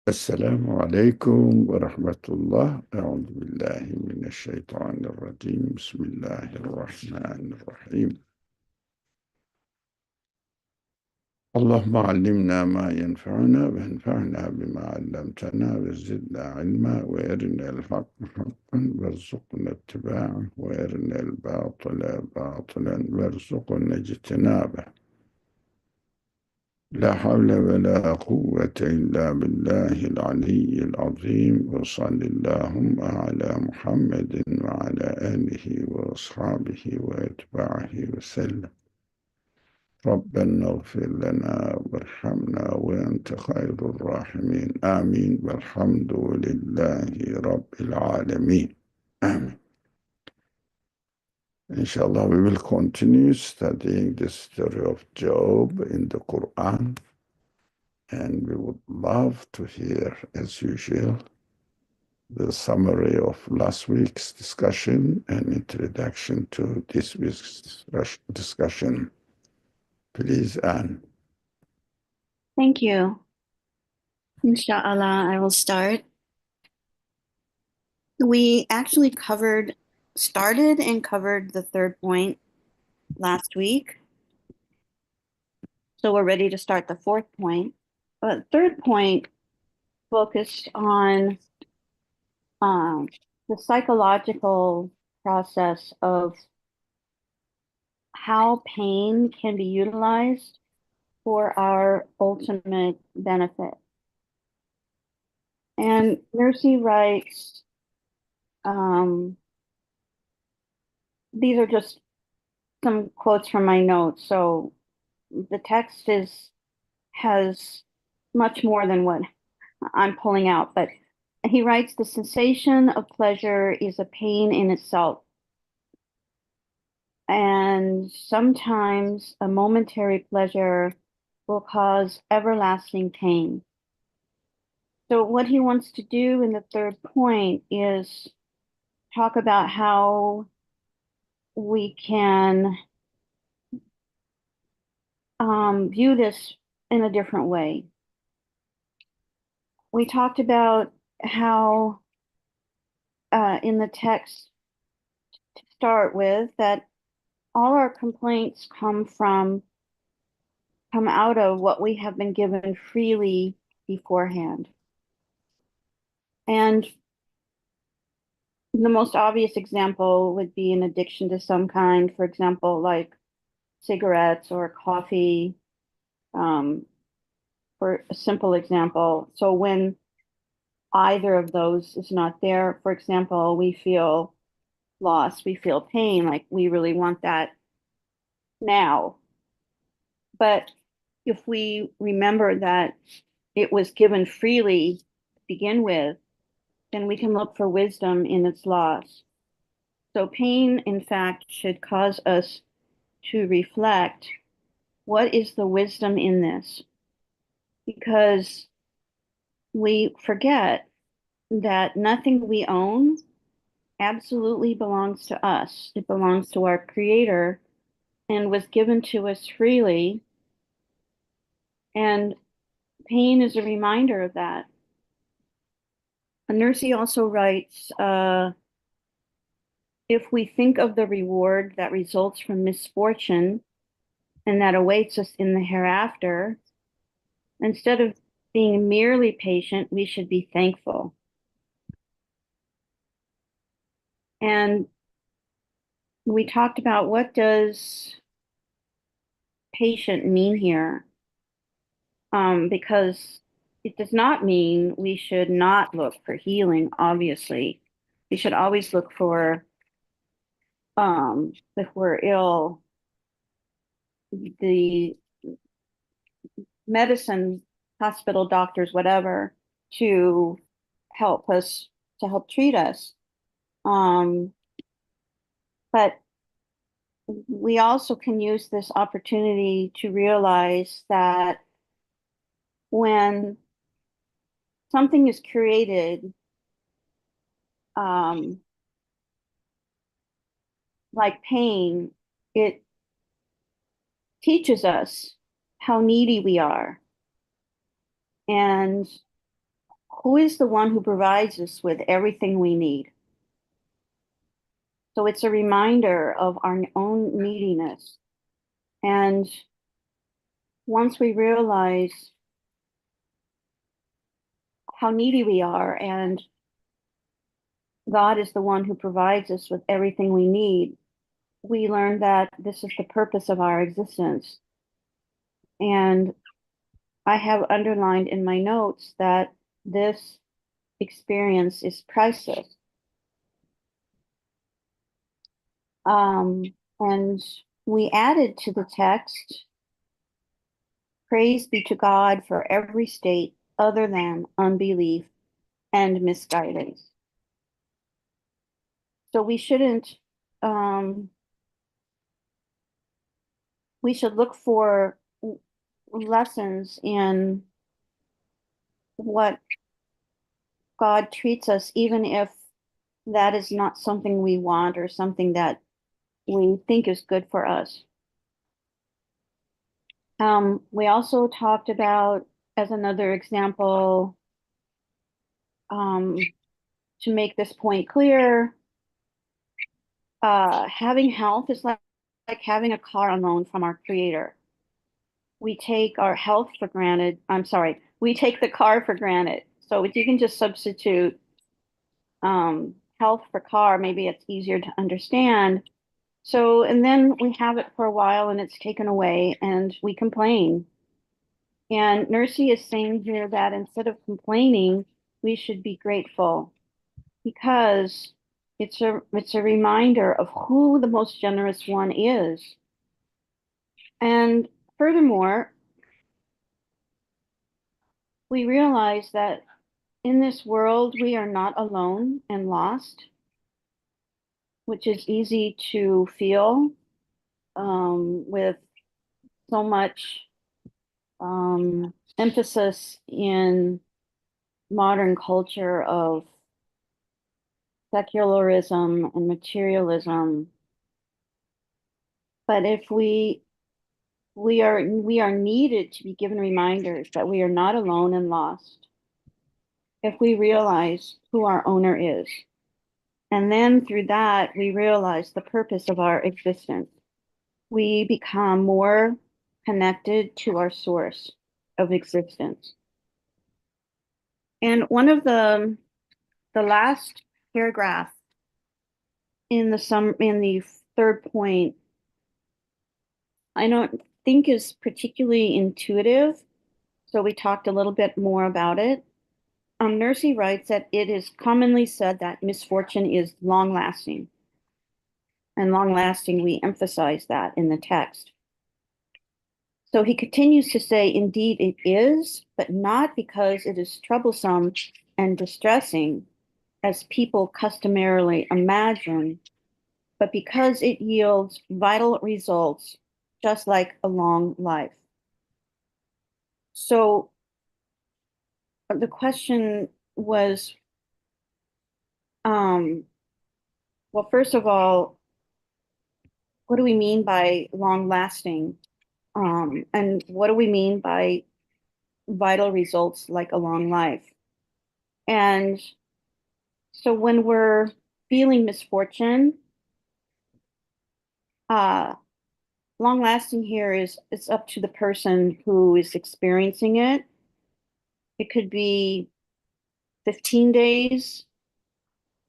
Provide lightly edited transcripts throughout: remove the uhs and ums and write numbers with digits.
السلام عليكم ورحمة الله. أعوذ بالله من الشيطان الرجيم. بسم الله الرحمن الرحيم. اللهم علمنا ما ينفعنا وانفعنا بما علمتنا وزدنا علما وارنا الحق حقا وارزقنا اتباعه وارنا الباطل باطلا وارزقنا اجتنابه. لا حول ولا قوة إلا بالله العلي العظيم. وصل اللهم على محمد وعلى آله وأصحابه وأتباعه وسلم. ربنا اغفر لنا وارحمنا وأنت خير الراحمين. آمين والحمد لله رب العالمين. آمين. Inshallah, we will continue studying the story of Job in the Quran. And we would love to hear, as usual, the summary of last week's discussion and introduction to this week's discussion. Please, Anne. Thank you. Inshallah, I will start. We actually started and covered the third point last week. So we're ready to start the fourth point. But third point focused on the psychological process of how pain can be utilized for our ultimate benefit. And Nursey writes, these are just some quotes from my notes. So the text has much more than what I'm pulling out, but he writes, the sensation of pleasure is a pain in itself. And sometimes a momentary pleasure will cause everlasting pain. So what he wants to do in the third point is talk about how we can view this in a different way. We talked about how in the text to start with that all our complaints come out of what we have been given freely beforehand. And the most obvious example would be an addiction to some kind, for example, like cigarettes or coffee, for a simple example. So when either of those is not there, for example, we feel loss, we feel pain, like we really want that now. But if we remember that it was given freely to begin with, then we can look for wisdom in its loss. So pain, in fact, should cause us to reflect, what is the wisdom in this? Because we forget that nothing we own absolutely belongs to us. It belongs to our Creator and was given to us freely. And pain is a reminder of that. Nursey also writes, if we think of the reward that results from misfortune and that awaits us in the hereafter, instead of being merely patient, we should be thankful. And we talked about, what does patient mean here? Because it does not mean we should not look for healing, obviously. We should always look for, if we're ill, the medicine, hospital, doctors, whatever, to help us, to help treat us. But we also can use this opportunity to realize that when something is created, like pain, it teaches us how needy we are. And who is the one who provides us with everything we need. So it's a reminder of our own neediness. And once we realize how needy we are and God is the one who provides us with everything we need, we learn that this is the purpose of our existence. And I have underlined in my notes that this experience is priceless. And we added to the text, praise be to God for every state other than unbelief and misguidance. So um, we should look for lessons in what God treats us, even if that is not something we want or something that we think is good for us. We also talked about, as another example, to make this point clear, having health is like having a car on loan from our creator. We take our health for granted. I'm sorry, we take the car for granted. So if you can just substitute health for car, maybe it's easier to understand. So, and then we have it for a while and it's taken away and we complain. And Nursey is saying here that instead of complaining, we should be grateful because it's a reminder of who the most generous one is. And furthermore, we realize that in this world, we are not alone and lost, which is easy to feel with so much emphasis in modern culture of secularism and materialism. But if we are needed to be given reminders that we are not alone and lost if we realize who our owner is. And then through that, we realize the purpose of our existence. We become more connected to our source of existence. And one of the last paragraph in the third point, I don't think is particularly intuitive. So we talked a little bit more about it. Nursey writes that it is commonly said that misfortune is long lasting. And long lasting, we emphasize that in the text. So he continues to say, indeed it is, but not because it is troublesome and distressing, as people customarily imagine, but because it yields vital results, just like a long life. So the question was, well, first of all, what do we mean by long lasting? And what do we mean by vital results like a long life? And so when we're feeling misfortune, uh, long lasting here is it's up to the person who is experiencing it. It could be 15 days.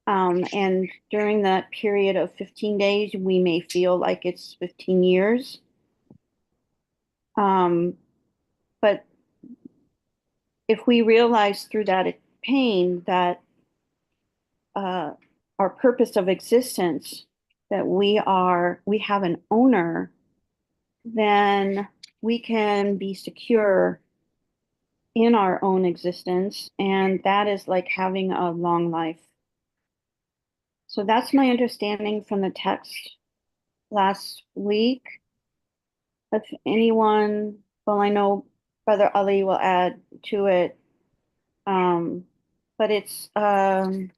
And during that period of 15 days, we may feel like it's 15 years. But if we realize through that pain that uh, our purpose of existence, that we have an owner, then we can be secure in our own existence. And that is like having a long life. So that's my understanding from the text last week. If anyone, well, I know Brother Ali will add to it. Um, but it's, I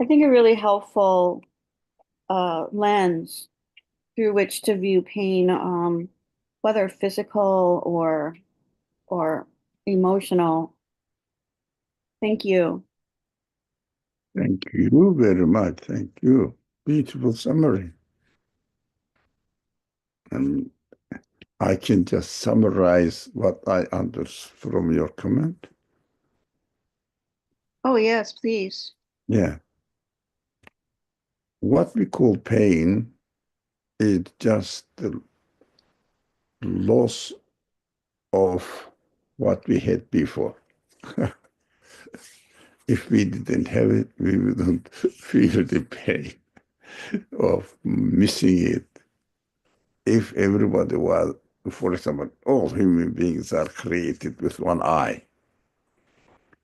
think, a really helpful lens through which to view pain, whether physical or emotional. Thank you. Thank you very much. Thank you. Beautiful summary. And I can just summarize what I understood from your comment. Oh, yes, please. Yeah. What we call pain is just the loss of what we had before. If we didn't have it, we wouldn't feel the pain of missing it. If everybody was, for example, all human beings are created with one eye.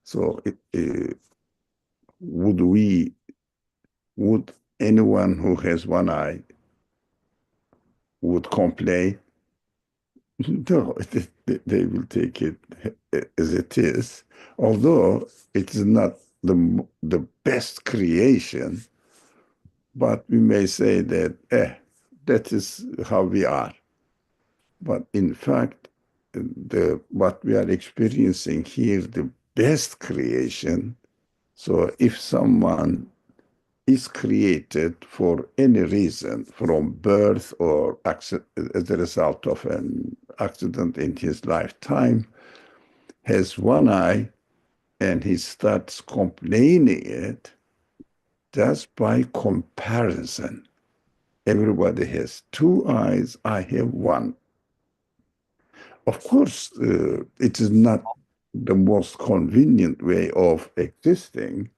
So would anyone who has one eye would complain? No, they will take it as it is. Although it is not the best creation, but we may say that, that is how we are. But in fact, what we are experiencing here, the best creation. So if someone is created for any reason, from birth or as a result of an accident in his lifetime, has one eye and he starts complaining it, just by comparison. Everybody has two eyes, I have one. Of course, it is not the most convenient way of existing,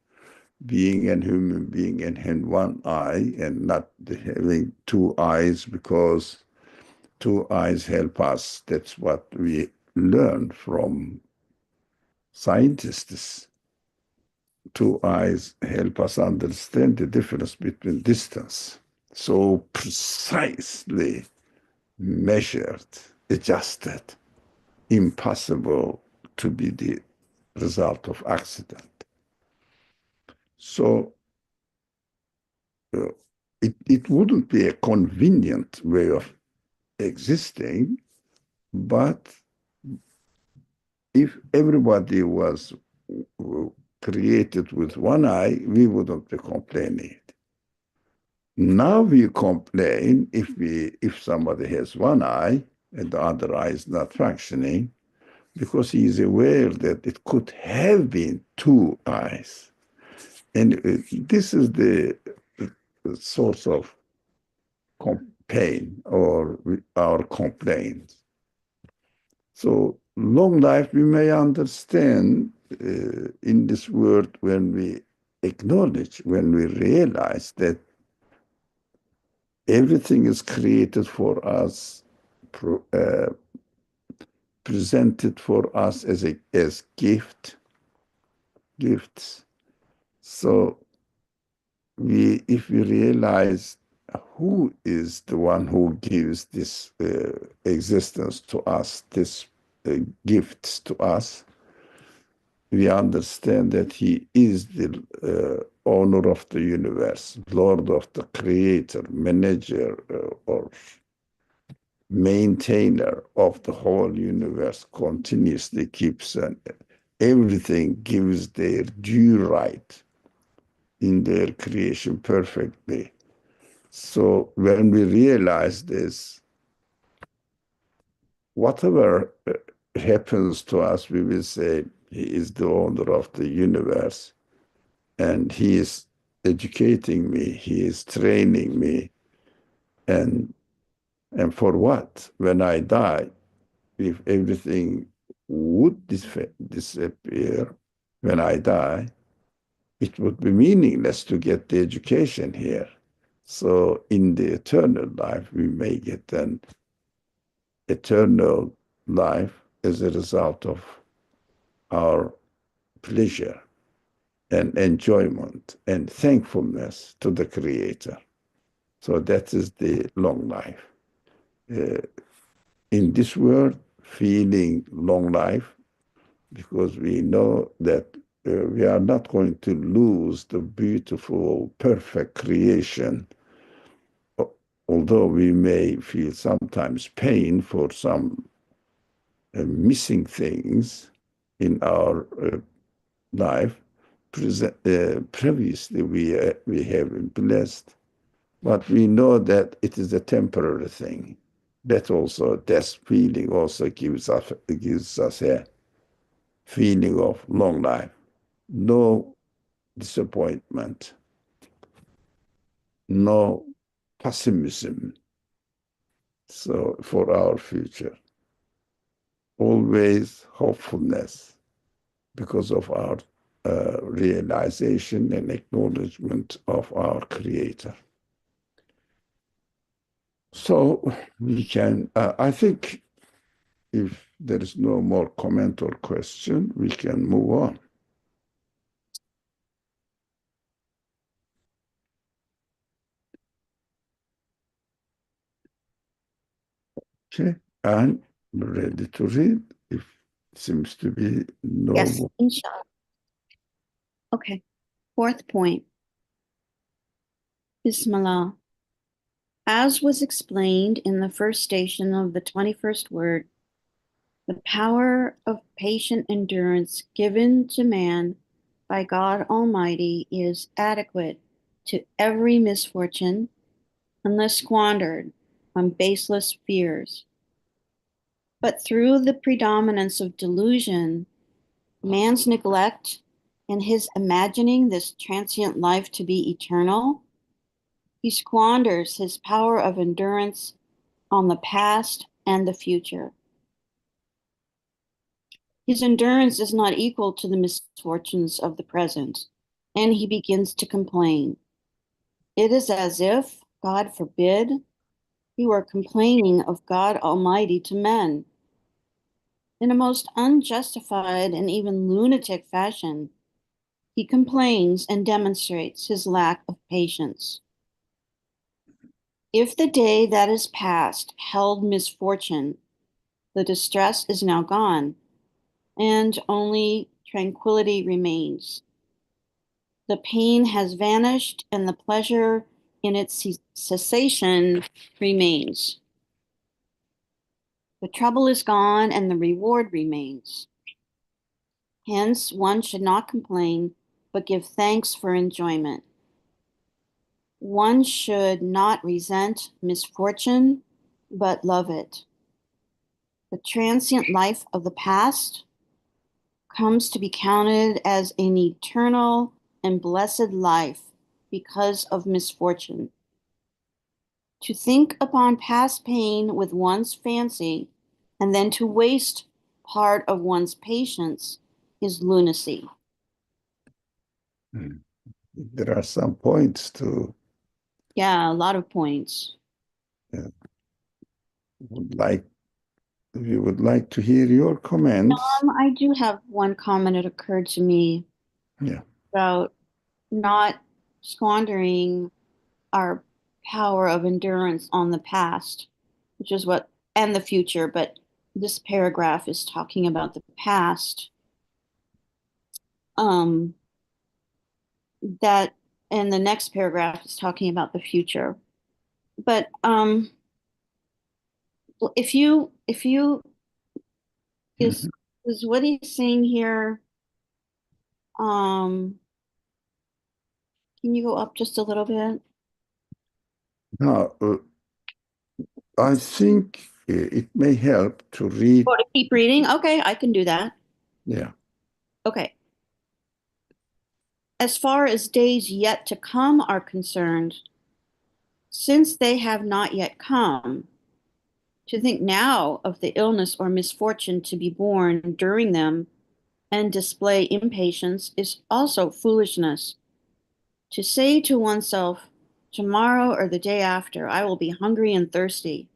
being a human being and having one eye and not having two eyes, because two eyes help us. That's what we learn from scientists. Two eyes help us understand the difference between distance. So precisely measured, adjusted, impossible to be the result of accident. So uh, it wouldn't be a convenient way of existing, but if everybody was created with one eye, we wouldn't be complaining. Now we complain if somebody has one eye and the other eye is not functioning, because he is aware that it could have been two eyes. And this is the source of pain or our complaints. So long life we may understand in this world when we acknowledge, when we realize that everything is created for us, presented for us as gifts. So if we realize who is the one who gives this existence to us, this gifts to us, we understand that he is the owner of the universe, Lord of the creator, manager, or maintainer of the whole universe, continuously keeps everything gives their due right in their creation perfectly. So when we realize this, whatever happens to us, we will say, he is the owner of the universe, and he is educating me, he is training me. And for what? When I die, if everything would disappear when I die, it would be meaningless to get the education here. So in the eternal life, we may get an eternal life as a result of our pleasure and enjoyment and thankfulness to the Creator. So that is the long life. Uh, in this world, feeling long life, because we know that we are not going to lose the beautiful, perfect creation, although we may feel sometimes pain for some missing things in our life. Previously, we have been blessed, but we know that it is a temporary thing. That also, that feeling also gives us a feeling of long life, no disappointment, no pessimism. So for our future, always hopefulness because of our realization and acknowledgement of our Creator. So we can, I think if there is no more comment or question, we can move on. Okay, I'm ready to read if seems to be Yes, no. inshallah. Okay. Fourth point. Bismillah. As was explained in the first station of the 21st word, the power of patient endurance given to man by God Almighty is adequate to every misfortune unless squandered on baseless fears. But through the predominance of delusion, man's neglect, and his imagining this transient life to be eternal, he squanders his power of endurance on the past and the future. His endurance is not equal to the misfortunes of the present, and he begins to complain. It is as if, God forbid, he were complaining of God Almighty to men. In a most unjustified and even lunatic fashion, he complains and demonstrates his lack of patience. If the day that is past held misfortune, the distress is now gone, and only tranquility remains. The pain has vanished, and the pleasure in its cessation remains. The trouble is gone, and the reward remains. Hence, one should not complain, but give thanks for enjoyment. One should not resent misfortune, but love it. The transient life of the past comes to be counted as an eternal and blessed life because of misfortune. To think upon past pain with one's fancy and then to waste part of one's patience is lunacy. Hmm. There are some points to Yeah, a lot of points. uh, would like we would like to hear your comments. I do have one comment that occurred to me Yeah. about not squandering our power of endurance on the past, which is what, and the future, but this paragraph is talking about the past. Um, that, and the next paragraph is talking about the future. But if you Mhm. is what he's saying here, um, can you go up just a little bit? Now, I think it may help to read. Oh, to keep reading? Okay, I can do that. Yeah. Okay. As far as days yet to come are concerned, since they have not yet come, to think now of the illness or misfortune to be born during them and display impatience is also foolishness. To say to oneself, tomorrow or the day after, I will be hungry and thirsty,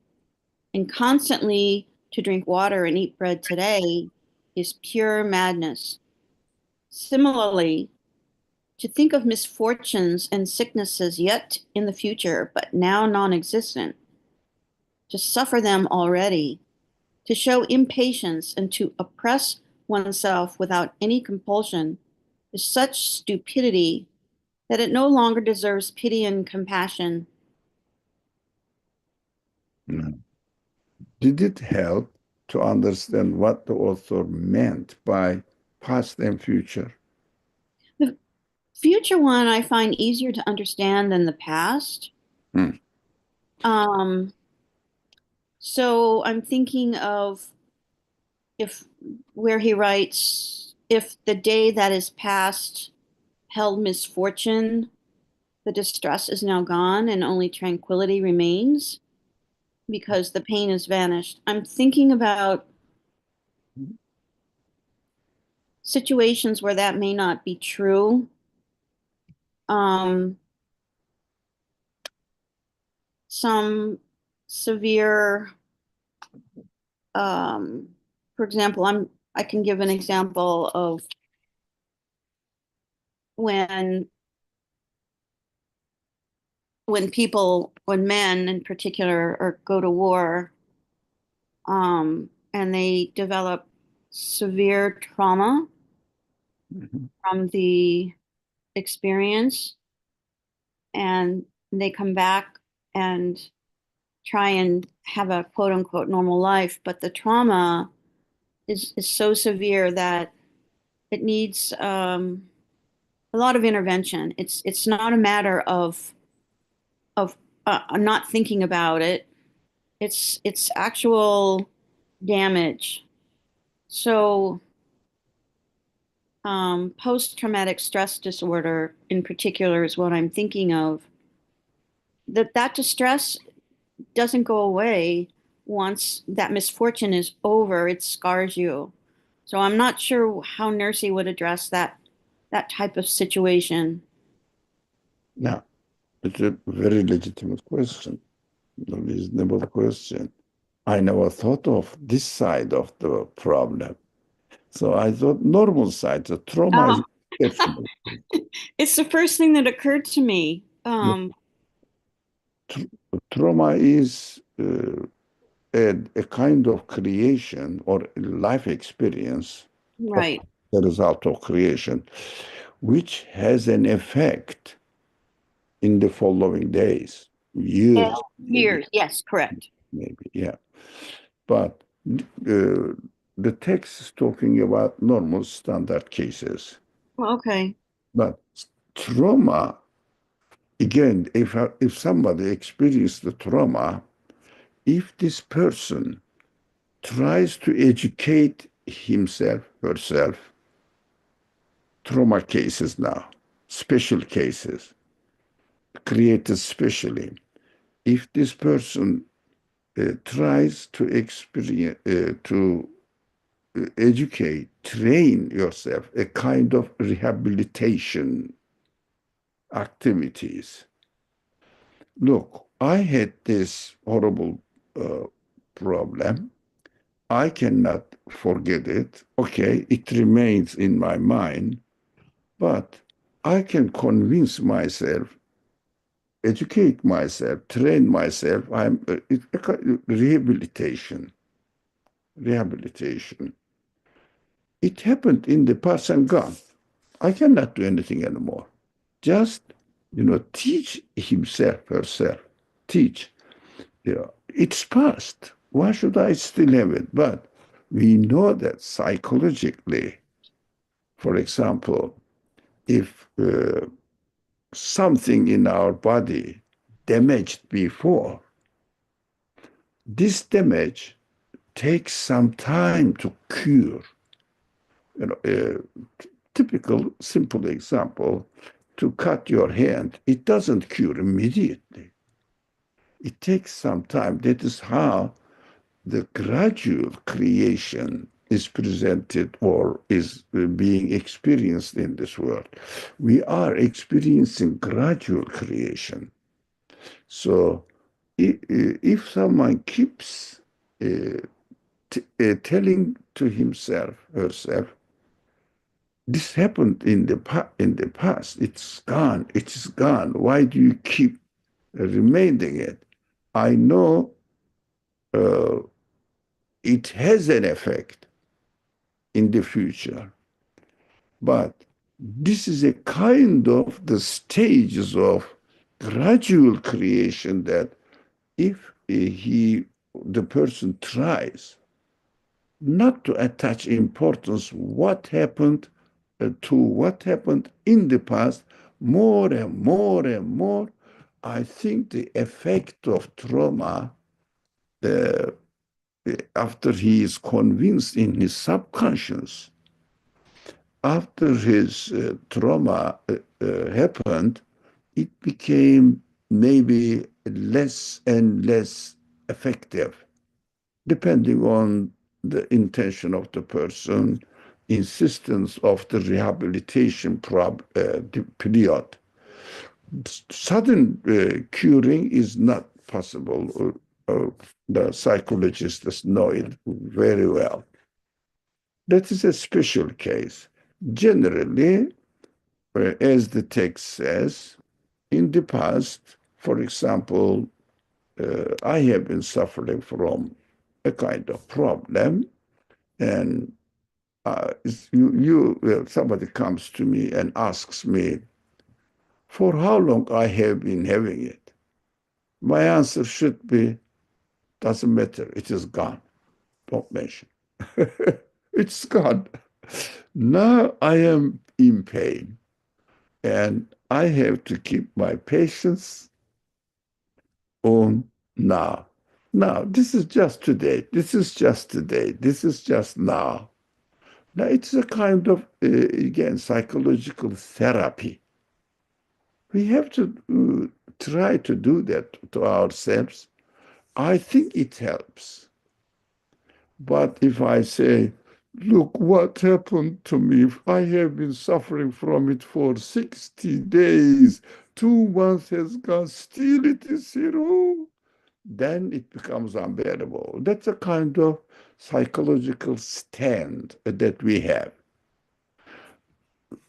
and constantly to drink water and eat bread today is pure madness. Similarly, to think of misfortunes and sicknesses yet in the future, but now non existent, to suffer them already, to show impatience and to oppress oneself without any compulsion is such stupidity that it no longer deserves pity and compassion. No. Did it help to understand what the author meant by past and future? Future one I find easier to understand than the past. Hmm. Um, so I'm thinking of if where he writes, if the day that is past held misfortune, the distress is now gone and only tranquility remains because the pain has vanished. I'm thinking about situations where that may not be true. Um, some severe, um, for example, I can give an example of when when men in particular go to war, and they develop severe trauma Mhm. from the experience, and they come back and try and have a quote unquote normal life, but the trauma is so severe that it needs a lot of intervention. It's not a matter of not thinking about it. It's actual damage. So post-traumatic stress disorder in particular is what I'm thinking of. That distress doesn't go away once that misfortune is over. It scars you. So I'm not sure how Nursey would address that type of situation. Now, it's a very legitimate question, a reasonable question. I never thought of this side of the problem. So I thought normal side, the trauma is Oh, exceptional. it's the first thing that occurred to me. Look, trauma is a kind of creation or life experience of Right. the result of creation, which has an effect in the following days, Yeah. years, maybe, Years. Yes, correct. maybe, yeah. But the text is talking about normal standard cases. Well, okay. But trauma, again, if somebody experienced the trauma, if this person tries to educate himself, herself, trauma cases now, special cases, created specially. If this person tries to experience, to educate, train yourself, a kind of rehabilitation activities. Look, I had this horrible uh, problem. I cannot forget it. Okay, it remains in my mind, but I can convince myself, educate myself, train myself. It's a kind of rehabilitation. Rehabilitation. It happened in the past and gone. I cannot do anything anymore. Just, teach himself, herself. Teach. It's past. Why should I still have it? But we know that psychologically, for example, if something in our body damaged before, this damage takes some time to cure. You know, typical, simple example, to cut your hand, it doesn't cure immediately. It takes some time. That is how the gradual creation is presented or is being experienced in this world. We are experiencing gradual creation. So if someone keeps telling to himself, herself, this happened in the past. It's gone. It's gone. Why do you keep reminding it? I know uh, it has an effect in the future, but this is a kind of the stages of gradual creation that if the person tries not to attach importance what happened to what happened in the past more and more and more, I think the effect of trauma, uh, after he is convinced in his subconscious, after his trauma happened, it became maybe less and less effective, depending on the intention of the person, insistence of the rehabilitation period. Sudden curing is not possible. The psychologists know it very well. That is a special case. Generally, as the text says, in the past, for example, I have been suffering from a kind of problem, and somebody comes to me and asks me for how long I have been having it. My answer should be, doesn't matter, it is gone. Don't mention. It's gone. Now I am in pain, and I have to keep my patience on now. Now, this is just today. This is just today. This is just now. Now, it's a kind of, again, psychological therapy. We have to try to do that to ourselves. I think it helps. But if I say, look what happened to me, I have been suffering from it for 60 days, 2 months has gone, still it is here, oh, then it becomes unbearable. That's a kind of psychological stand that we have.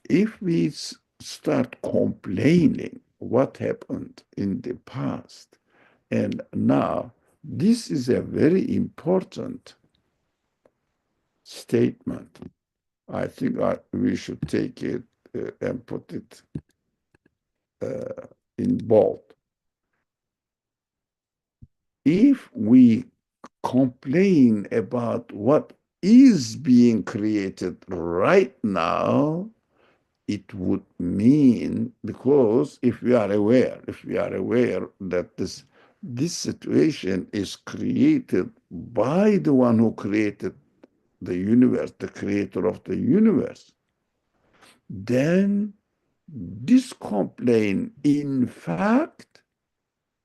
If we start complaining what happened in the past and now, this is a very important statement. I think we should take it and put it in bold. If we complain about what is being created right now, it would mean, because if we are aware that this situation is created by the one who created the universe, the creator of the universe, then this complaint, in fact,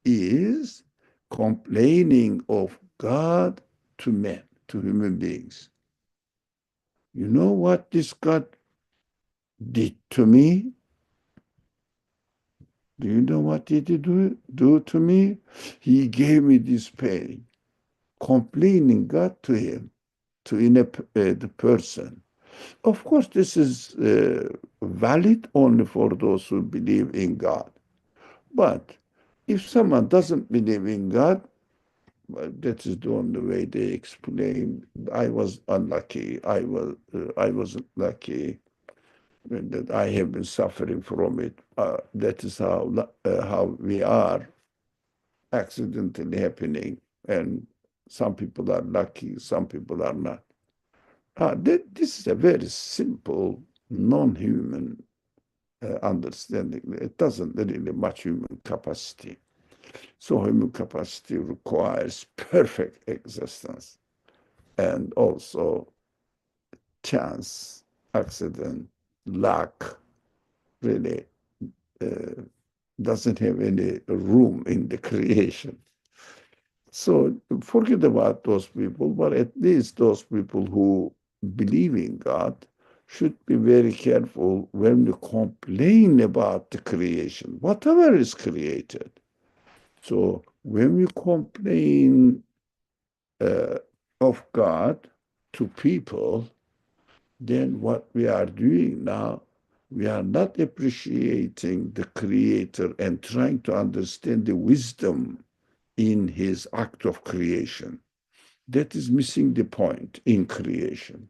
is complaining of God to men, to human beings. You know what this God did to me? Do you know what he did do to me? He gave me this pain. Complaining God to him, to the person. Of course, this is valid only for those who believe in God. But if someone doesn't believe in God, well, that is the only way they explain. I was unlucky. I wasn't lucky. That I have been suffering from it. That is how we are accidentally happening, and some people are lucky, some people are not. This is a very simple, non-human understanding. It doesn't really much human capacity. So human capacity requires perfect existence and also chance, accident, luck, really uh, doesn't have any room in the creation. So forget about those people, but at least those people who believe in God should be very careful when we complain about the creation, whatever is created. So when we complain uh, of God to people, then what we are doing now, we are not appreciating the Creator and trying to understand the wisdom in his act of creation. That is missing the point in creation.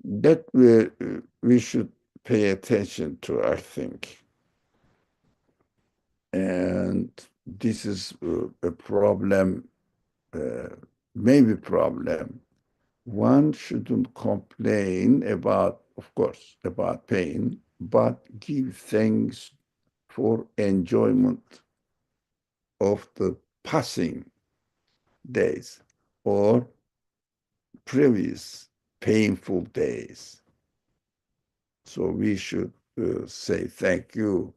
That we should pay attention to, I think. And this is a problem, maybe problem one shouldn't complain about, of course, about pain, but give thanks for enjoyment of the passing days or previous painful days. So we should say thank you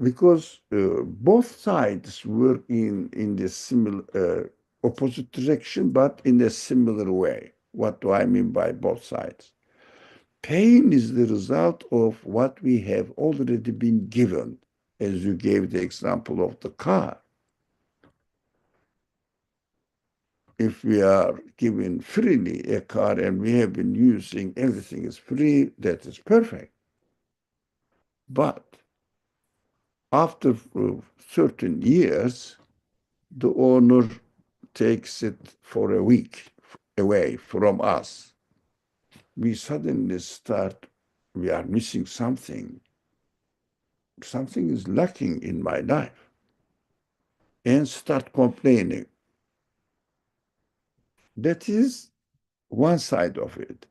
because both sides work in the similar opposite direction, but in a similar way. What do I mean by both sides? Pain is the result of what we have already been given, as you gave the example of the car. If we are given freely a car and we have been using, everything is free, that is perfect. But after certain years, the owner takes it for a week away from us. We suddenly start, we are missing something. Something is lacking in my life. And start complaining. That is one side of it.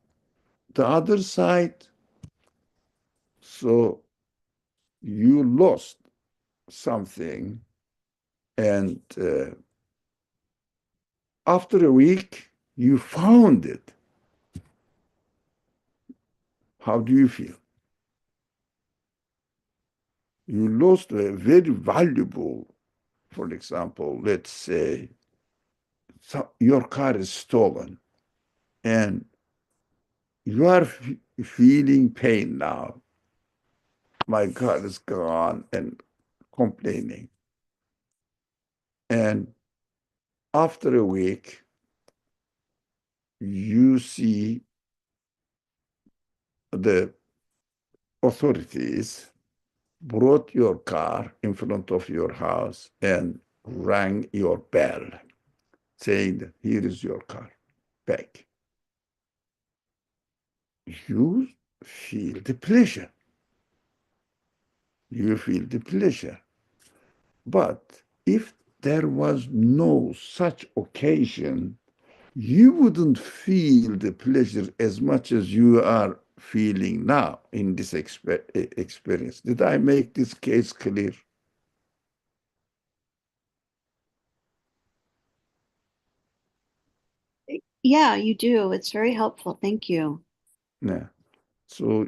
The other side, so you lost something, and after a week, you found it. How do you feel? You lost a very valuable, for example, let's say your car is stolen and you are feeling pain now. My car is gone and complaining. And after a week, you see the authorities brought your car in front of your house and rang your bell, saying that here is your car back. You feel the pleasure. You feel the pleasure. But if there was no such occasion, you wouldn't feel the pleasure as much as you are feeling now in this experience. Did I make this case clear? Yeah, you do. It's very helpful. Thank you. Yeah. So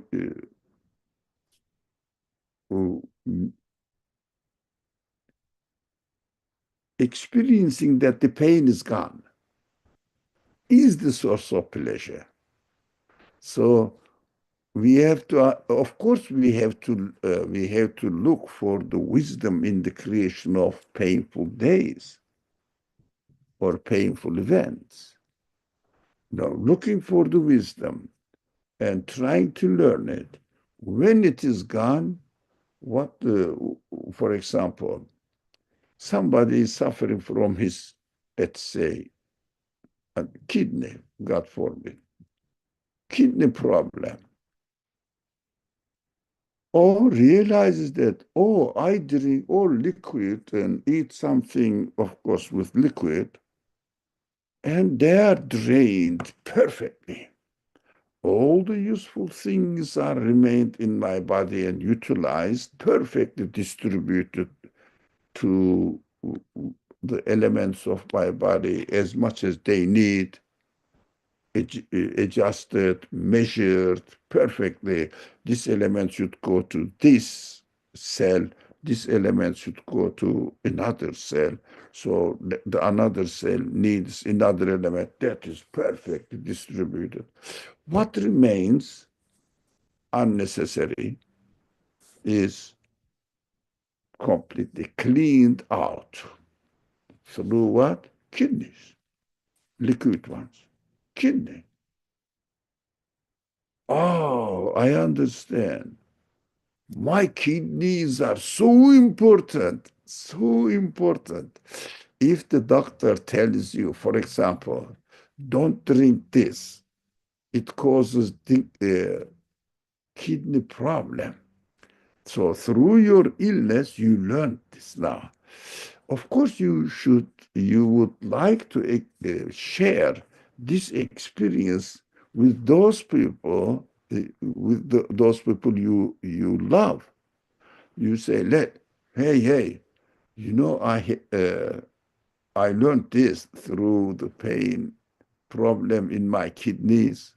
uh, experiencing that the pain is gone is the source of pleasure. So we have to, of course, we have to look for the wisdom in the creation of painful days or painful events. Now, looking for the wisdom and trying to learn it. When it is gone, for example, somebody is suffering from his, let's say, a kidney, God forbid, kidney problem, or realizes that, oh, I drink all liquid and eat something, of course, with liquid, and they are drained perfectly. All the useful things are remained in my body and utilized, perfectly distributed to the elements of my body as much as they need, adjusted, measured perfectly. This element should go to this cell. This element should go to another cell. So the another cell needs another element that is perfectly distributed. What remains unnecessary is completely cleaned out through what? Kidneys, liquid ones. Kidney. Oh, I understand. My kidneys are so important, so important. If the doctor tells you, for example, don't drink this, it causes the kidney problem. So through your illness, you learn this now. Of course, you would like to share this experience with those people, those people you love. You say, hey, you know, I learned this through the pain problem in my kidneys.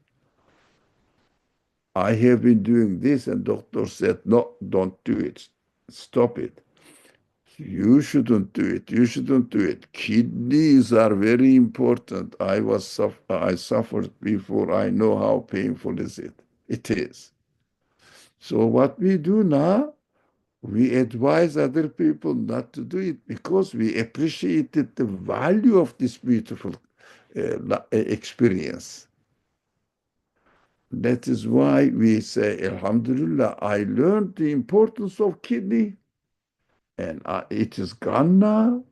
I have been doing this, and doctor said, no, don't do it. Stop it. You shouldn't do it. You shouldn't do it. Kidneys are very important. I suffered before. I know how painful is it. It is. So what we do now, we advise other people not to do it because we appreciated the value of this beautiful experience. That is why we say, Alhamdulillah, I learned the importance of kidney, and it is gone now.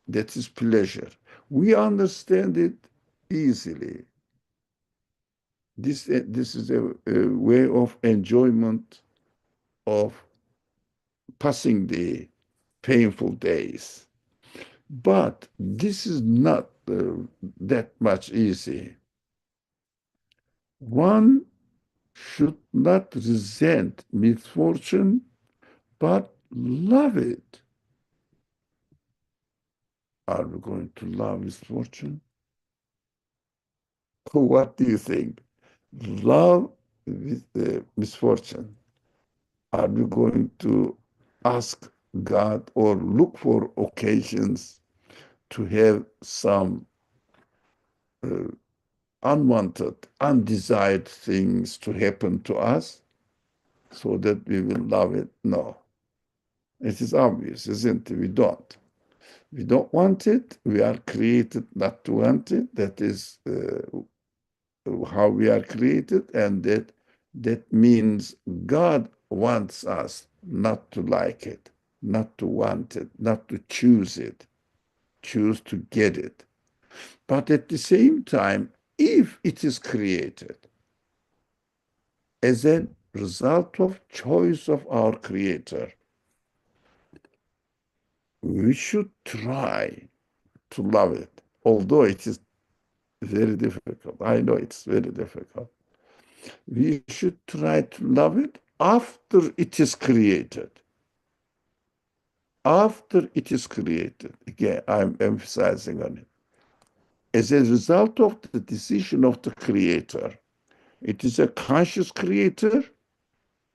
That is pleasure. We understand it easily. This is a way of enjoyment of passing the painful days. But this is not that much easy. One should not resent misfortune, but love it. Are we going to love misfortune? What do you think? Love misfortune. Are we going to ask God or look for occasions to have some uh, unwanted, undesired things to happen to us so that we will love it? No. It is obvious, isn't it? We don't. We don't want it. We are created not to want it. That is how we are created, and that means God wants us not to like it, not to want it, not to choose it, choose to get it. But at the same time, if it is created as a result of choice of our Creator, we should try to love it, although it is very difficult. I know it's very difficult. We should try to love it after it is created. After it is created. Again, I'm emphasizing on it. As a result of the decision of the Creator, it is a conscious Creator.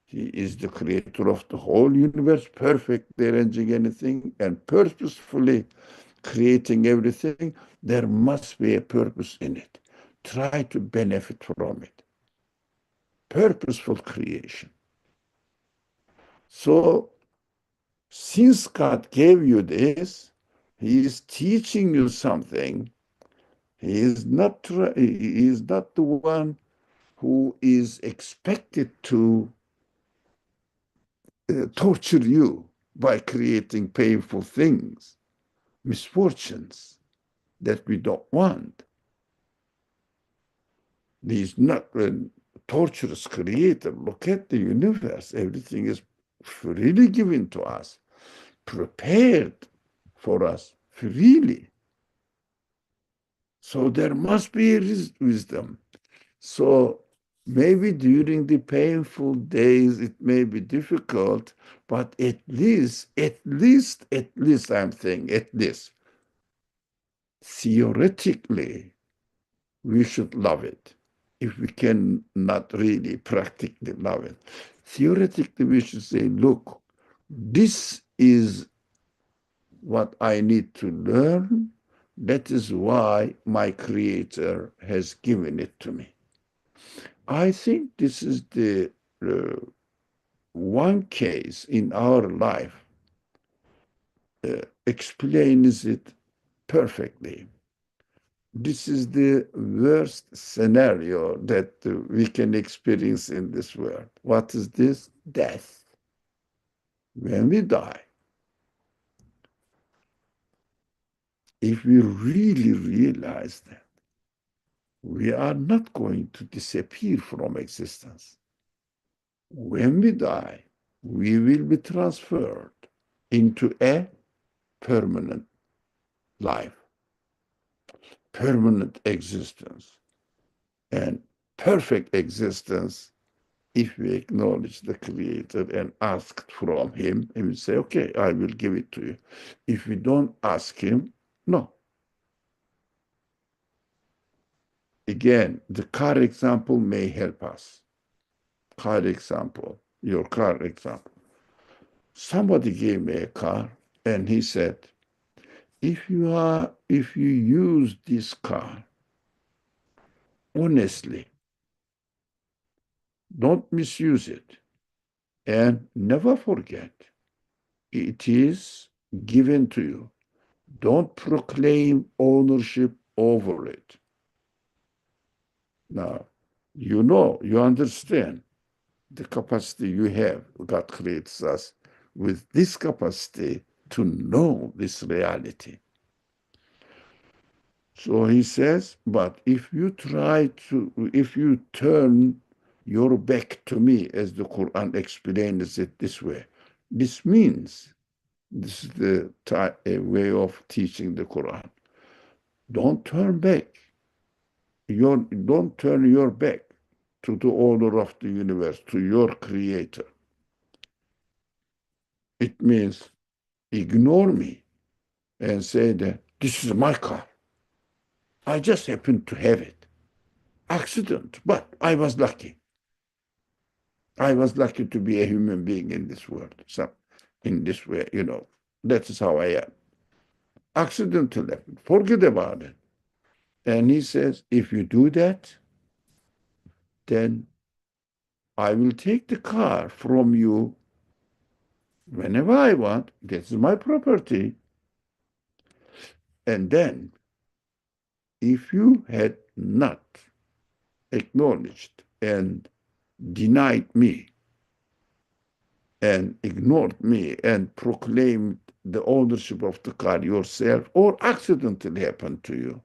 He is the creator of the whole universe, perfectly arranging anything and purposefully creating everything. There must be a purpose in it. Try to benefit from it. Purposeful creation. So, since God gave you this, He is teaching you something. He is not the one who is expected to torture you by creating painful things, misfortunes that we don't want. He is not a torturous creator. Look at the universe. Everything is freely given to us, prepared for us freely. So there must be wisdom. So maybe during the painful days it may be difficult, but at least, I'm saying, at least, theoretically, we should love it. If we can not really practically love it. Theoretically, we should say, look, this is what I need to learn. That is why my Creator has given it to me. I think this is the one case in our life explains it perfectly. This is the worst scenario that we can experience in this world. What is this? Death. When we die, if we really realize that we are not going to disappear from existence, when we die, we will be transferred into a permanent life. permanent existence and perfect existence if we acknowledge the Creator and ask from Him, He will say, okay, I will give it to you. If we don't ask Him, no. Again, the car example may help us. Car example, your car example. Somebody gave me a car and he said, if you use this car honestly, don't misuse it, and never forget it is given to you. Don't proclaim ownership over it. Now, you understand the capacity you have. God creates us with this capacity to know this reality. So he says, but if you turn your back to me, as the Quran explains it this way, this means, this is the way of teaching the Quran. Don't turn back. Don't turn your back to the owner of the universe, to your creator. It means ignore me and say that this is my car. I just happened to have it. Accident, but I was lucky. I was lucky to be a human being in this world. So, in this way, that is how I am. Accidental happened. Forget about it. And he says, if you do that, then I will take the car from you whenever I want. This is my property. And then, if you had not acknowledged and denied me and ignored me and proclaimed the ownership of the car yourself, or accidentally happened to you,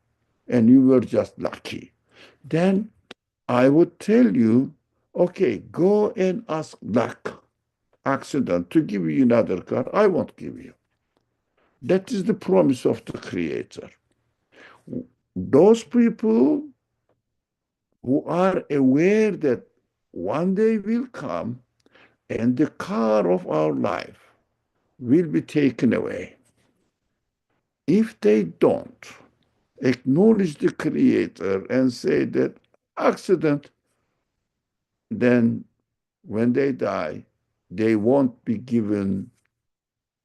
and you were just lucky, then I would tell you, okay, go and ask luck, accident, to give you another car. I won't give you. That is the promise of the Creator. Those people who are aware that one day will come and the car of our life will be taken away. If they don't acknowledge the Creator and say that accident, then when they die, they won't be given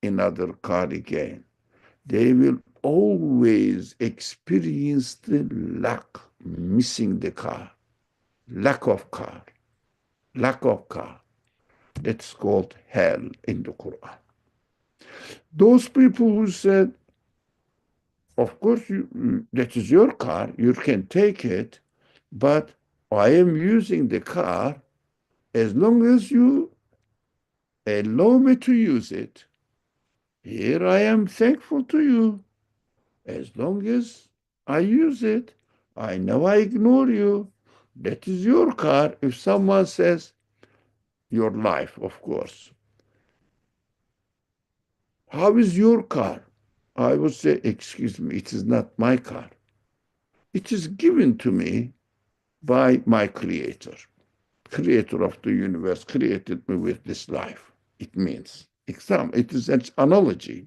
another car again. They will always experience the lack, missing the car, lack of car, lack of car. That's called hell in the Quran. Those people who said, of course, that is your car, you can take it, but I am using the car as long as you allow me to use it. Here I am thankful to you. As long as I use it, I never ignore you. That is your car. If someone says, your life, of course. How is your car? I would say, excuse me, it is not my car. It is given to me by my Creator. Creator of the universe created me with this life. It means, it is an analogy.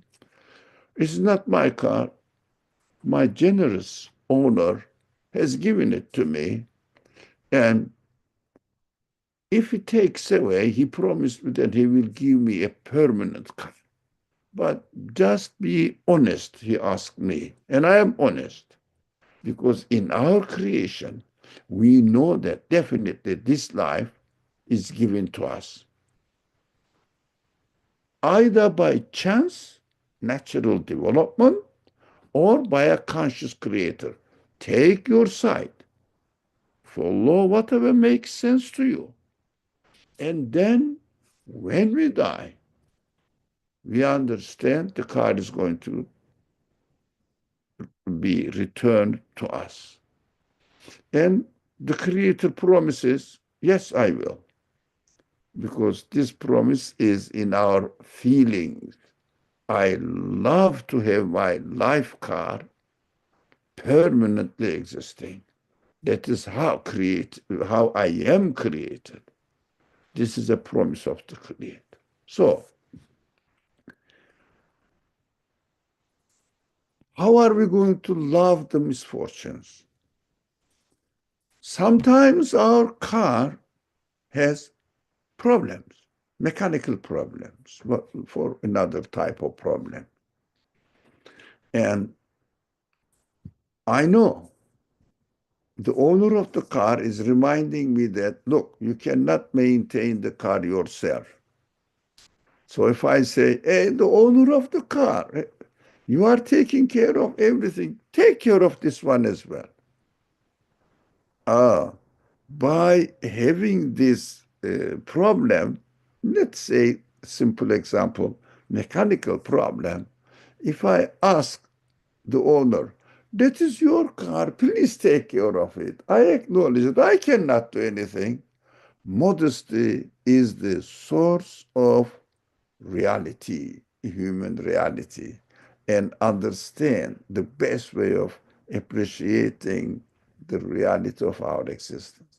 It's not my car. My generous owner has given it to me. And if he takes away, he promised me that he will give me a permanent car. But just be honest, he asked me. And I am honest. Because in our creation, we know that definitely this life is given to us. Either by chance, natural development, or by a conscious creator. Take your side. Follow whatever makes sense to you. And then, when we die, we understand the car is going to be returned to us. And the Creator promises, yes, I will. Because this promise is in our feelings. I love to have my life car permanently existing. That is how I am created. This is a promise of the Creator. So, how are we going to love the misfortunes? Sometimes our car has problems, mechanical problems, for another type of problem. And I know the owner of the car is reminding me that, look, you cannot maintain the car yourself. So if I say, hey, the owner of the car, you are taking care of everything, take care of this one as well. Ah, by having this problem, let's say, simple example, mechanical problem, if I ask the owner, that is your car, please take care of it. I acknowledge that I cannot do anything. Modesty is the source of reality, human reality, and understand the best way of appreciating the reality of our existence.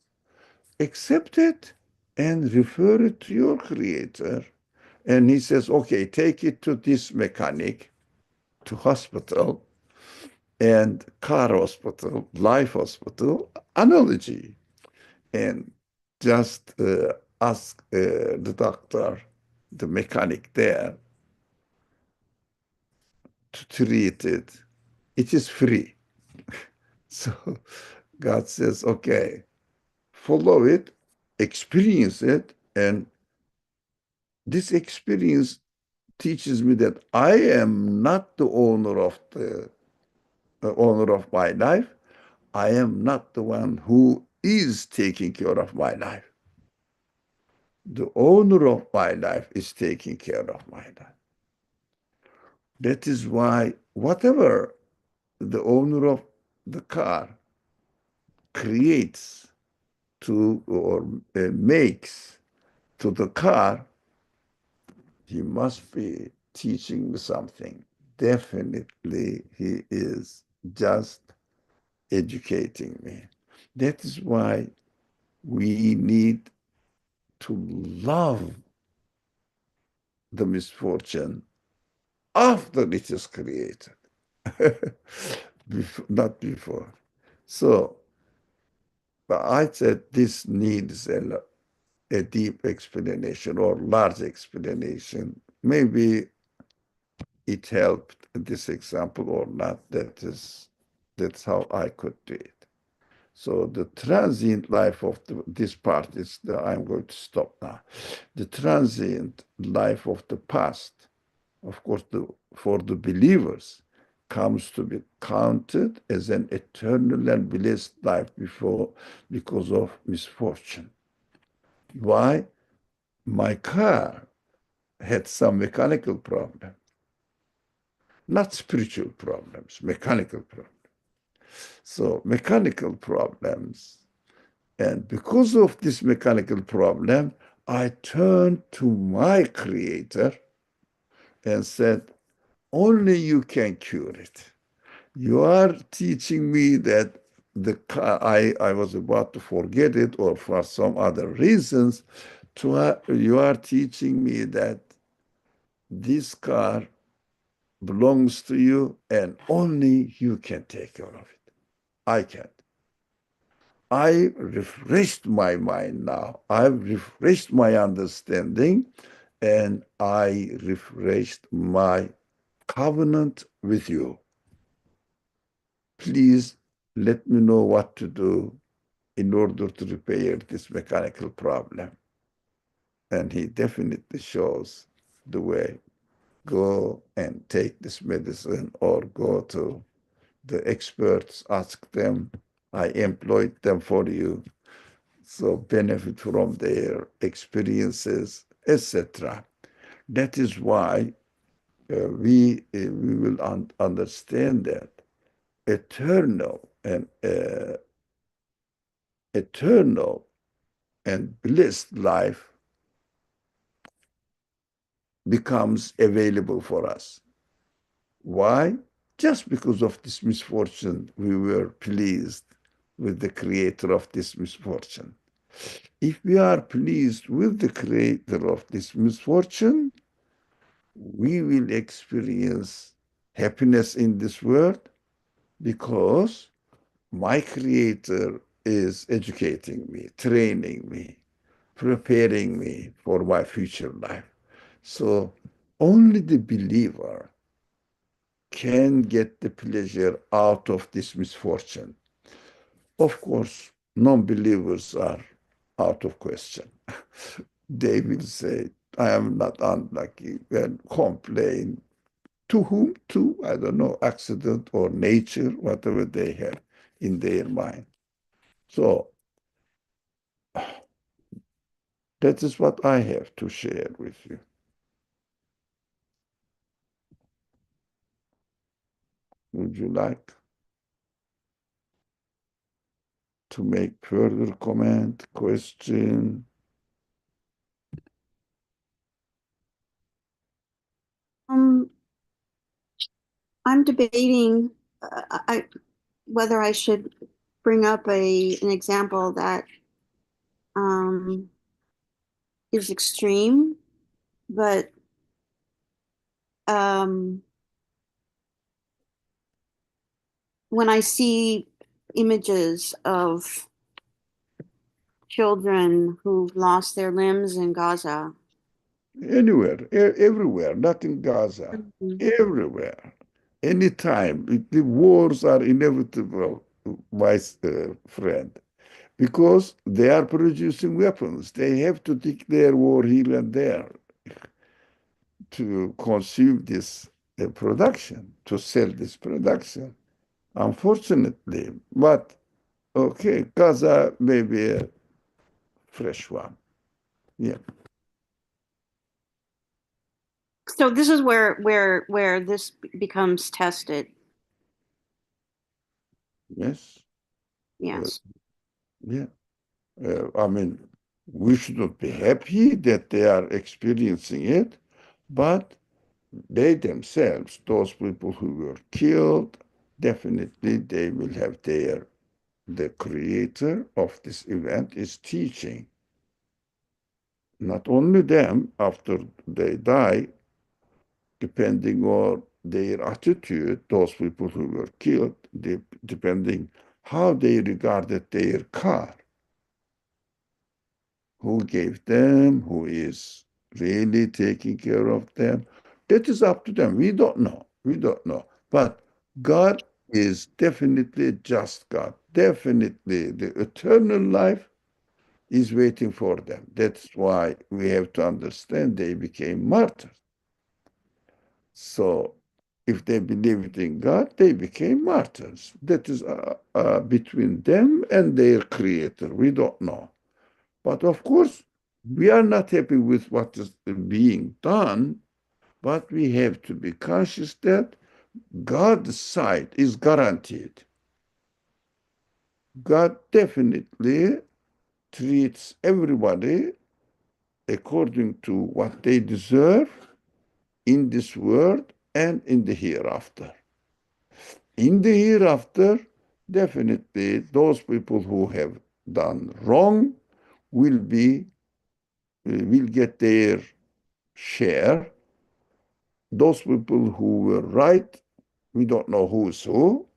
Accept it and refer it to your creator. And he says, okay, take it to this mechanic, to hospital, and car hospital, life hospital, analogy. And just ask the doctor, the mechanic there, to treat it. It is free. So God says, okay, follow it, experience it, and this experience teaches me that I am not the owner of my life. I am not the one who is taking care of my life. The owner of my life is taking care of my life. That is why whatever the owner of the car creates to or makes to the car, he must be teaching me something. Definitely, he is just educating me. That is why we need to love the misfortune after it is created, not before. So, but I said this needs a deep explanation or large explanation. Maybe it helped this example or not. That's how I could do it. So the transient life of this part is I'm going to stop now. The transient life of the past, of course, for the believers, comes to be counted as an eternal and blessed life because of misfortune. Why? My car had some mechanical problem, not spiritual problems, mechanical problems. So mechanical problems. And because of this mechanical problem, I turned to my creator and said, only you can cure it. You are teaching me that I was about to forget it or for some other reasons. You are teaching me that this car belongs to you and only you can take care of it. I can't. I refreshed my mind now. I've refreshed my understanding and I refreshed my covenant with you. Please let me know what to do in order to repair this mechanical problem. And he definitely shows the way. Go and take this medicine or go to the experts, ask them. I employed them for you. So benefit from their experiences, etc. That is why we will understand that eternal and blessed life becomes available for us. Why? just because of this misfortune, we were pleased with the creator of this misfortune. If we are pleased with the creator of this misfortune, we will experience happiness in this world because my creator is educating me, training me, preparing me for my future life. So only the believer can get the pleasure out of this misfortune. Of course, non-believers are out of question. They will say, I am not unlucky, and complain. To whom? To, I don't know, accident or nature, whatever they have in their mind. So that is what I have to share with you. Would you like to make further comment, question? Um, I'm debating whether I should bring up an example that um, is extreme, but um, when I see images of children who've lost their limbs in Gaza, Anywhere, everywhere, not in Gaza, mhm, everywhere, anytime. The wars are inevitable, my friend, because they are producing weapons. They have to declare war here and there to consume this production, to sell this production, unfortunately. But okay, Gaza may be a fresh one. Yeah, so this is where this becomes tested. yes, uh, Yes. yeah. I mean, we shouldn't be happy that they are experiencing it, but they themselves, those people who were killed, definitely they will have the creator of this event is teaching. Not only them, after they die, depending on their attitude, those people who were killed, depending how they regarded their car, who gave them, who is really taking care of them. That is up to them. We don't know. We don't know. But God is definitely a just God. Definitely the eternal life is waiting for them. That's why we have to understand they became martyrs. So if they believed in God, they became martyrs. That is between them and their creator. We don't know. But of course, we are not happy with what is being done, but we have to be conscious that God's side is guaranteed. God definitely treats everybody according to what they deserve in this world and in the hereafter. In the hereafter, definitely those people who have done wrong will be will get their share. Those people who were right, we don't know who's who,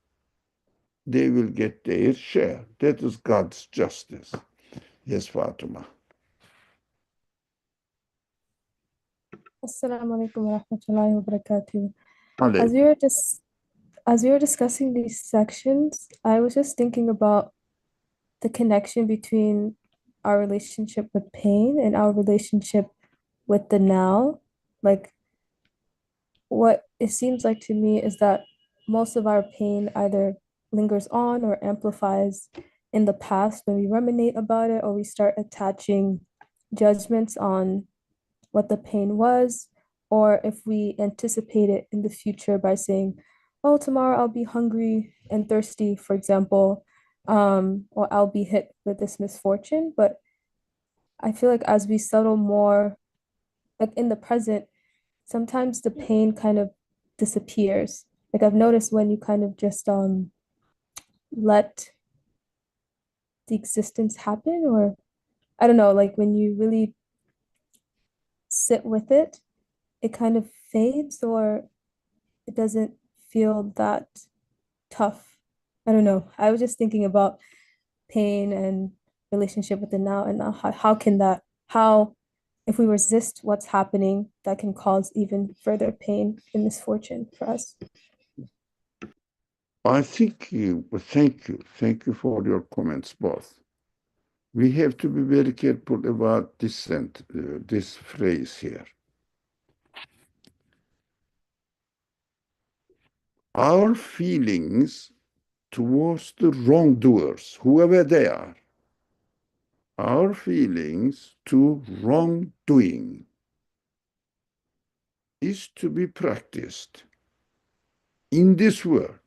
they will get their share. That is God's justice. Yes, Fatima. Assalamu alaikum wa rahmatullahi wa barakatuh. As we Alaykum. were just as we were discussing these sections, I was just thinking about the connection between our relationship with pain and our relationship with the now. Like what it seems like to me is that most of our pain either lingers on or amplifies in the past when we ruminate about it or we start attaching judgments on what the pain was, or if we anticipate it in the future by saying, oh, tomorrow I'll be hungry and thirsty, for example, or I'll be hit with this misfortune. But I feel like as we settle more, like in the present, sometimes the pain kind of disappears. Like I've noticed when you kind of just let the existence happen, or I don't know, like when you really sit with it, it kind of fades or it doesn't feel that tough. I don't know. I was just thinking about pain and relationship with the now and how can that, how, if we resist what's happening, that can cause even further pain and misfortune for us. I think thank you for your comments both. We have to be very careful about this phrase here. Our feelings towards the wrongdoers, whoever they are, our feelings to wrongdoing is to be practiced in this world.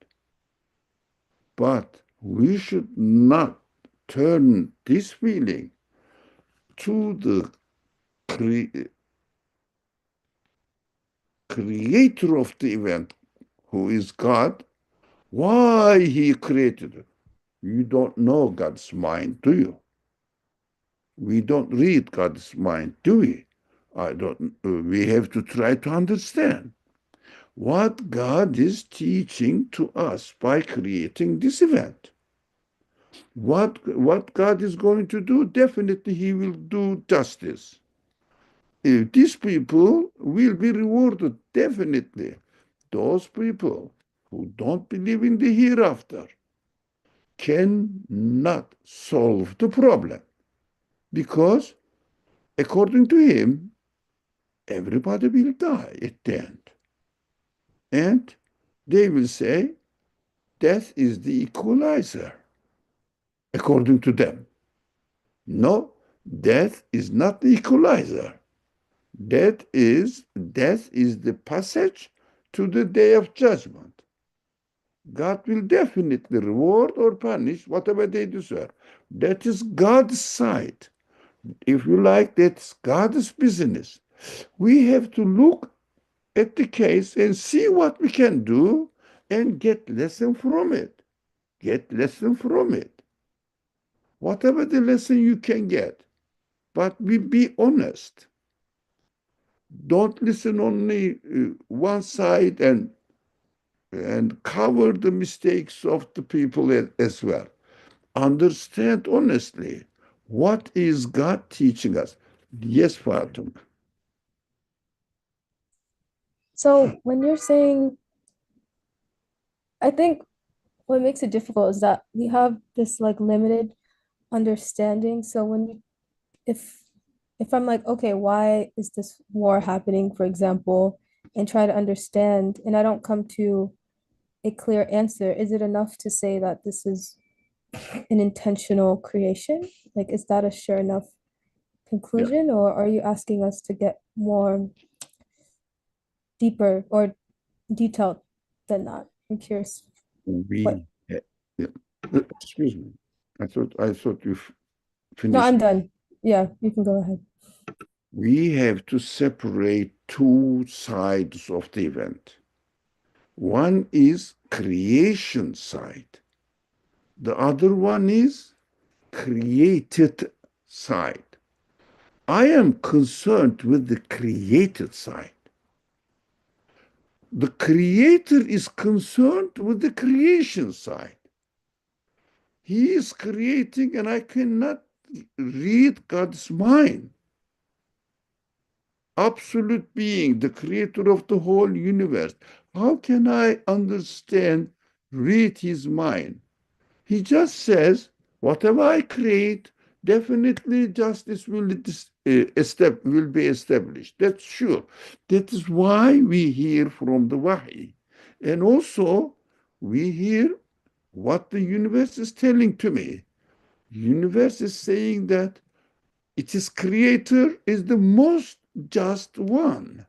But we should not turn this feeling to the creator of the event, who is God, why he created it. You don't know God's mind, do you? We don't read God's mind, do we? I don't. We have to try to understand what God is teaching to us by creating this event. What God is going to do? Definitely, He will do justice. These people will be rewarded, definitely. Those people who don't believe in the hereafter cannot solve the problem because, according to him, everybody will die at the end. And they will say, death is the equalizer, according to them. No, death is not the equalizer. Death is the passage to the day of judgment. God will definitely reward or punish whatever they deserve. That is God's side. If you like, that's God's business. We have to look at the case and see what we can do and get lesson from it. Get lesson from it. Whatever the lesson you can get. But be honest. Don't listen only one side and cover the mistakes of the people as well. Understand honestly, what is God teaching us? Yes, Fatima. So when you're saying, I think what makes it difficult is that we have this like limited understanding. So if if I'm like, okay, why is this war happening, for example, and try to understand, and I don't come to a clear answer, is it enough to say that this is an intentional creation? Like, is that a sure enough Yeah. conclusion, or are you asking us to get more deeper or detailed than that? I'm curious what. We, yeah. Excuse me. I thought you No, finished. I'm done. Yeah, you can go ahead. We have to separate two sides of the event. One is creation side. The other one is created side. I am concerned with the created side. The creator is concerned with the creation side. He is creating, and I cannot read God's mind. Absolute being, the creator of the whole universe. How can I understand, read his mind? He just says, whatever I create, definitely justice will be established. That's sure. That is why we hear from the Wahi. And also, we hear what the universe is telling to me. Universe is saying that its creator is the most just one.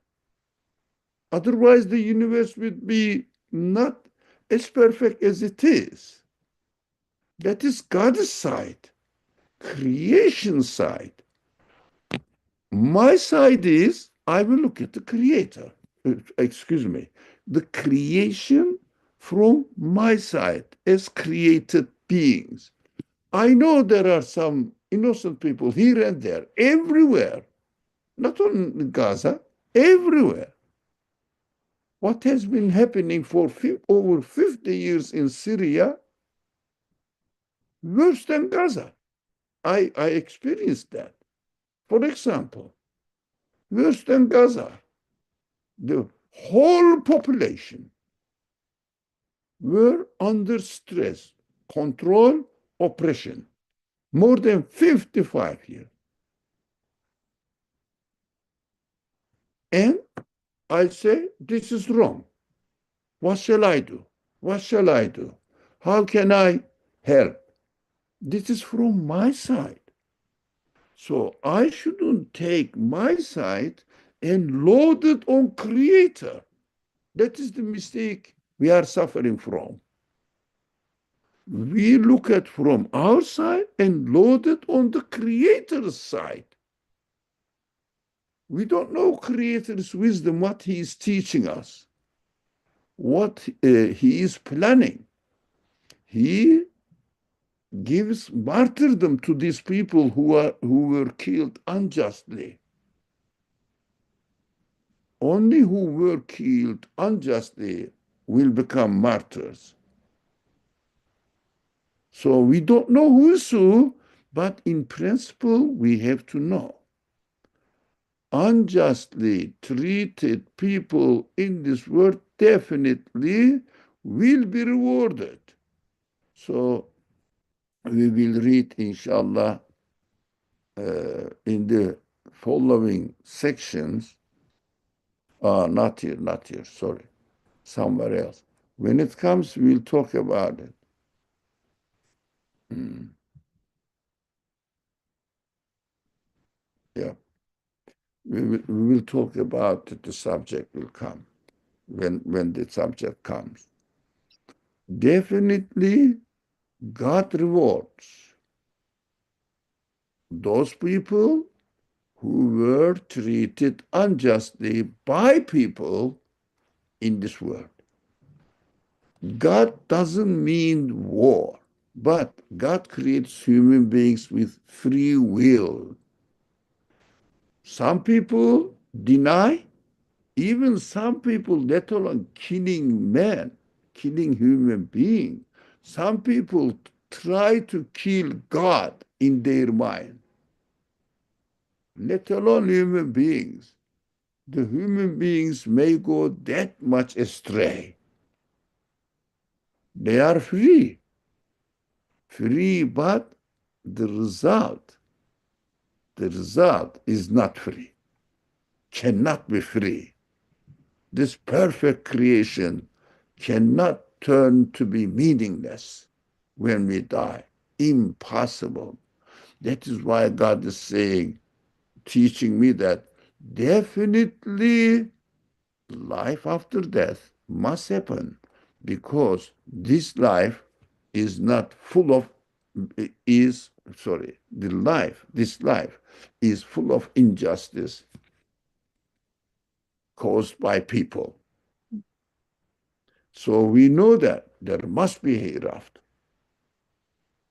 Otherwise, the universe would be not as perfect as it is. That is God's side, creation side. My side is I will look at the creator. Excuse me. The creation from my side as created beings. I know there are some innocent people here and there, everywhere, not only in Gaza, everywhere. What has been happening for over 50 years in Syria, worse than Gaza. I experienced that. For example, worse than Gaza, the whole population were under stress, control, oppression, more than 55 years. And I say, this is wrong. What shall I do? What shall I do? How can I help? This is from my side. So I shouldn't take my side and load it on Creator. That is the mistake we are suffering from. We look at from our side and load it on the Creator's side. We don't know Creator's wisdom, what He is teaching us, what He is planning. He gives martyrdom to these people who were killed unjustly. Only who were killed unjustly will become martyrs. So we don't know who is who, but in principle, we have to know. Unjustly treated people in this world definitely will be rewarded. So we will read, inshallah, in the following sections. Not here, sorry, somewhere else. When it comes, we'll talk about it. Yeah. We will talk about it. The subject will come when the subject comes. Definitely, God rewards those people who were treated unjustly by people in this world. God doesn't mean war, but God creates human beings with free will. Some people deny, even some people, let alone killing men, killing human beings. Some people try to kill God in their mind, let alone human beings. The human beings may go that much astray. They are free, but the result is not free, cannot be free. This perfect creation cannot turn to be meaningless when we die. Impossible. That is why God is saying, teaching me that definitely life after death must happen, because this life is not full of, this life is full of injustice caused by people. So we know that there must be hereafter.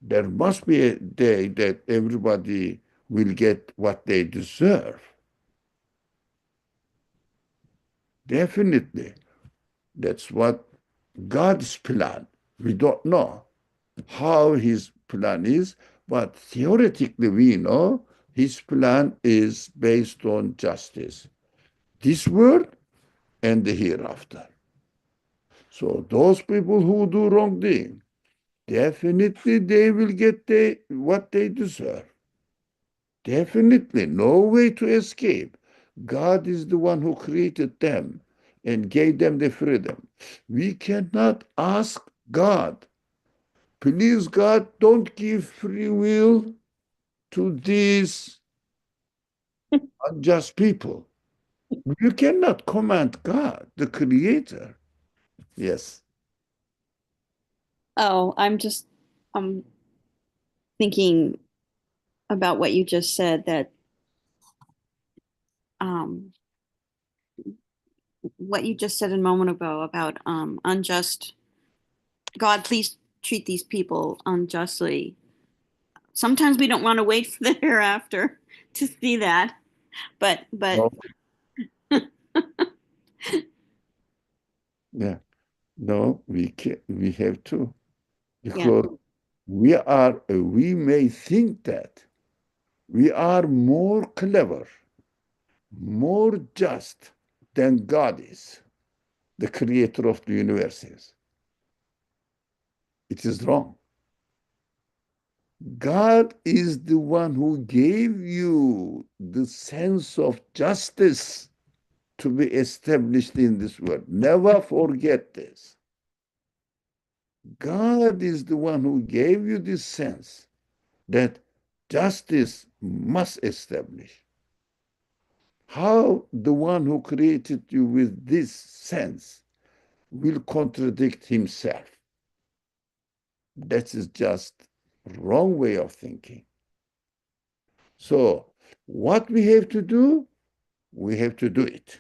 There must be a day that everybody will get what they deserve. Definitely. That's what God's plan. We don't know how his plan is, but theoretically we know his plan is based on justice. This world and the hereafter. So those people who do wrongdoing, definitely they will get what they deserve. Definitely, no way to escape. God is the one who created them and gave them the freedom. We cannot ask God, please, God, don't give free will to these unjust people. You cannot command God, the creator. Yes. Oh, I'm thinking about what you just said, that um what you just said a moment ago about unjust God, please treat these people unjustly. Sometimes we don't want to wait for the hereafter to see that, but No, yeah, no, we can, we have to, yeah, because we may think that we are more clever, more just than God is, the creator of the universes. It is wrong. God is the one who gave you the sense of justice to be established in this world. Never forget this. God is the one who gave you this sense that justice must establish. How the one who created you with this sense will contradict himself? That is just wrong way of thinking. So what we have to do, we have to do it.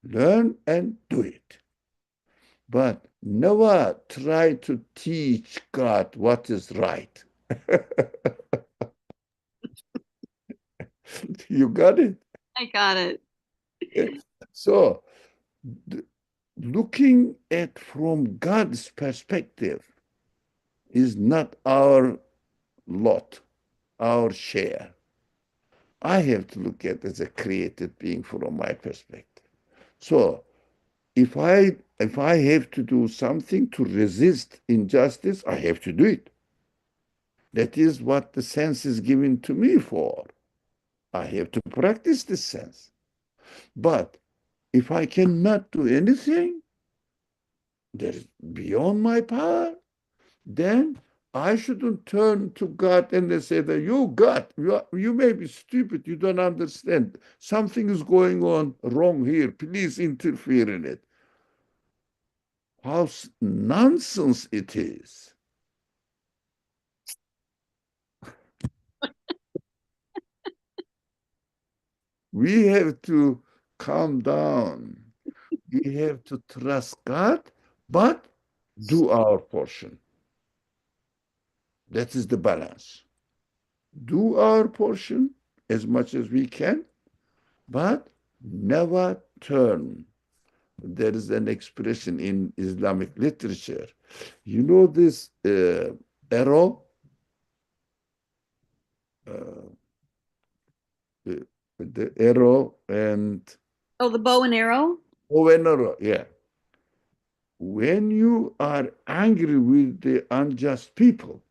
Learn and do it. But never try to teach God what is right. You got it? I got it. So, looking at from God's perspective is not our lot, our share. I have to look at it as a created being from my perspective. So, if I have to do something to resist injustice, I have to do it. That is what the sense is given to me for. I have to practice this sense. But if I cannot do anything that is beyond my power, then I shouldn't turn to God and say that you, God, you may be stupid, you don't understand. Something is going on wrong here. Please interfere in it. How nonsense it is. We have to calm down. We have to trust God, but do our portion. That is the balance. Do our portion as much as we can, but never turn. There is an expression in Islamic literature. You know this arrow, uh, the arrow and Oh, the bow and arrow? an arrow, yeah. When you are angry with the unjust people,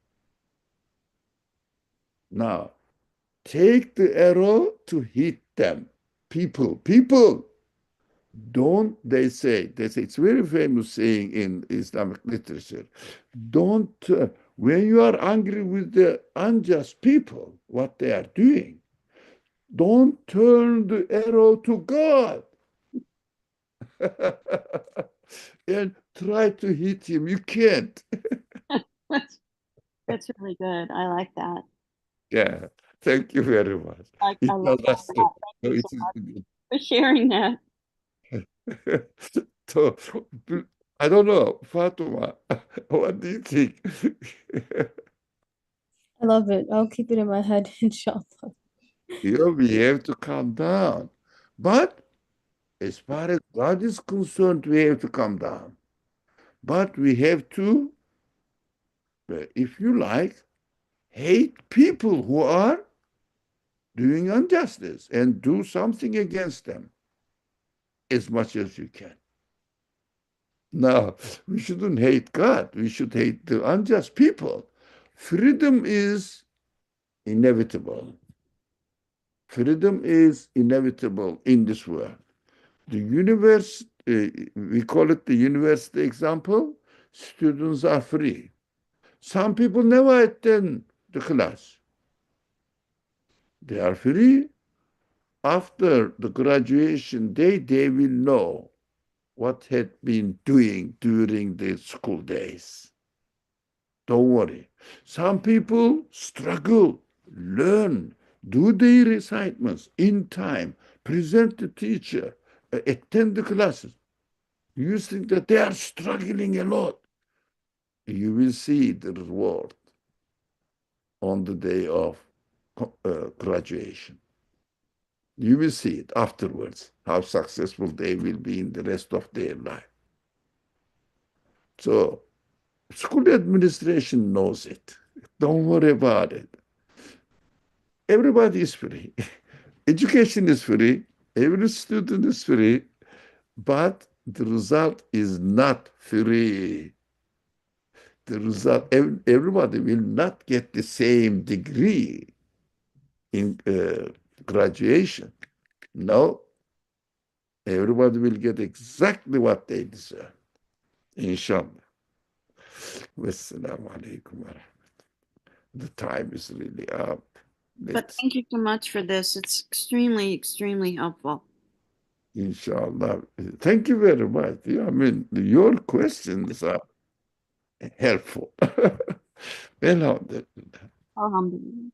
now take the arrow to hit them. People, don't, they say, it's very famous saying in Islamic literature, don't, when you are angry with the unjust people, what they are doing, don't turn the arrow to God and try to hit him. You can't. That's that's really good. I like that. Yeah, thank you very much. I It love was that us. a lot. Thank you It so is much good. for sharing that. So, I don't know, Fatuma, what do you think? I love it. I'll keep it in my head, inshallah. We have to calm down. But as far as God is concerned, we have to calm down. But we have to, if you like, hate people who are doing injustice and do something against them as much as you can. Now, we shouldn't hate God. We should hate the unjust people. Freedom is inevitable. Freedom is inevitable in this world. The universe, we call it the university example, students are free. Some people never attend the class. They are free. After the graduation day, they will know what had been doing during the school days. Don't worry. Some people struggle, learn, do their recitments in time, present the teacher, attend the classes. You think that they are struggling a lot. you will see the reward on the day of graduation. You will see it afterwards, how successful they will be in the rest of their life. So school administration knows it. Don't worry about it. Everybody is free. Education is free. Every student is free. But the result is not free. The result, everybody will not get the same degree in graduation. No, everybody will get exactly what they deserve. Inshallah. Wassalamu alaikum. The time is really up. But thank you so much for this. It's extremely, extremely helpful. Inshallah. Thank you very much. I mean, your questions are helpful. Alhamdulillah. Alhamdulillah.